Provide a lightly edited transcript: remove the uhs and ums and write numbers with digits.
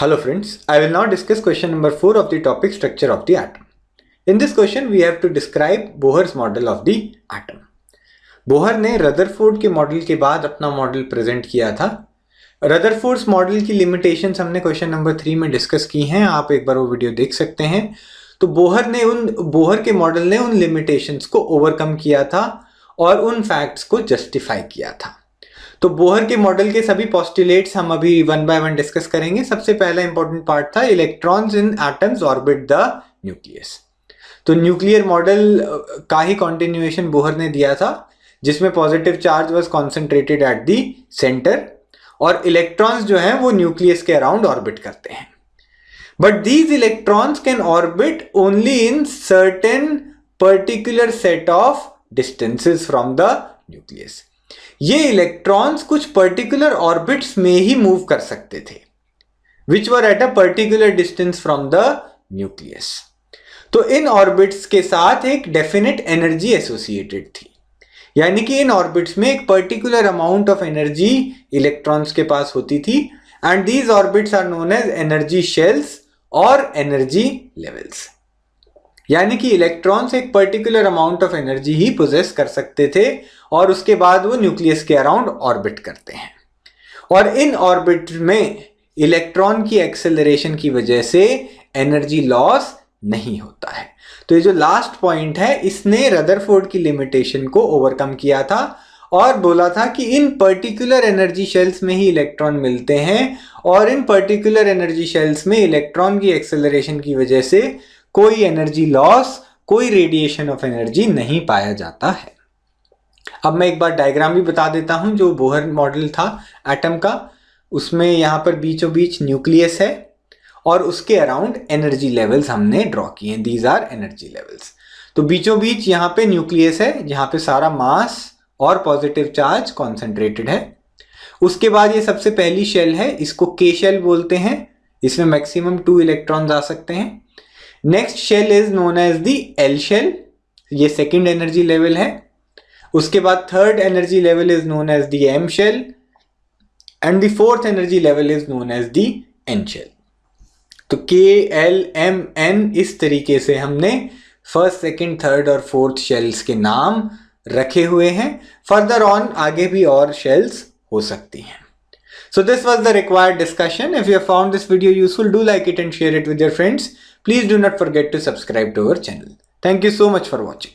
Hello friends, I will now discuss question number 4 of the topic structure of the atom. In this question we have to describe Bohr's model of the atom. Bohr ने Rutherford के model के बाद अपना model present किया था. Rutherford's model की limitations हमने question number 3 में डिस्कस की हैं, आप एक बार वो वीडियो देख सकते हैं. तो बोहर के मॉडल ने उन लिमिटेशंस को ओवरकम किया था और उन फैक्ट्स को जस्टिफाई किया था. तो बोहर के मॉडल के सभी पोस्टुलेट्स हम अभी वन बाय वन डिस्कस करेंगे. सबसे पहला इंपॉर्टेंट पार्ट था electrons in atoms orbit the nucleus. तो न्यूक्लियर मॉडल का ही कंटिन्यूएशन बोहर ने दिया था, जिसमें positive charge was concentrated at the centre और इलेक्ट्रॉन्स जो हैं वो न्यूक्लियस के अराउंड ऑर्बिट करते हैं. But these electrons can orbit only in certain particular set of distances from the nucleus. ये इलेक्ट्रॉन्स कुछ पर्टिकुलर ऑर्बिट्स में ही मूव कर सकते थे, विच were at a particular distance from the nucleus. तो इन ऑर्बिट्स के साथ एक डेफिनेट एनर्जी एसोसिएटेड थी, यानी कि इन ऑर्बिट्स में एक particular amount of energy electrons के पास होती थी. And these orbits are known as energy shells और एनर्जी लेवल्स. यानी कि इलेक्ट्रॉन्स एक पर्टिकुलर अमाउंट ऑफ एनर्जी ही पोजेस कर सकते थे और उसके बाद वो न्यूक्लियस के अराउंड ऑर्बिट करते हैं. और इन ऑर्बिट में इलेक्ट्रॉन की एक्सेलरेशन की वजह से एनर्जी लॉस नहीं होता है. तो ये जो लास्ट पॉइंट है, इसने रदरफोर्ड की लिमिटेशन को ओवरकम किया था और बोला था कि इन पर्टिकुलर एनर्जी शेल्स में ही इलेक्ट्रॉन मिलते हैं और इन पर्टिकुलर एनर्जी शेल्स में इलेक्ट्रॉन की एक्सेलरेशन की वजह से कोई एनर्जी लॉस, कोई रेडिएशन ऑफ एनर्जी नहीं पाया जाता है. अब मैं एक बार डायग्राम भी बता देता हूं जो बोहर मॉडल था एटम का. उसमें यहां पर बीचों बीच न्यूक्लियस है और उसके अराउंड एनर्जी लेवल्स हमने ड्रॉ किए हैं. These are energy levels. तो बीचों बीच यहां पे न्यूक्लियस है जहां पे सारा मास और पॉजिटिव चार्ज कॉन्सेंट्रेटेड है. उसके बाद ये सबसे पहली शेल है, इसको के शेल बोलते हैं. इसमें मैक्सिमम 2 इलेक्ट्रॉन्स आ सकते हैं. Next shell is known as the L shell, ये सेकेंड एनर्जी लेवल है. उसके बाद third energy level is known as the M shell and the fourth energy level is known as the N shell. तो K L M N इस तरीके से हमने first, second, third और फोर्थ शेल्स के नाम रखे हुए हैं. फर्दर ऑन आगे भी और शेल्स हो सकती हैं. So this was the required discussion. If you have found this video useful, do like it and share it with your friends. Please do not forget to subscribe to our channel. Thank you so much for watching.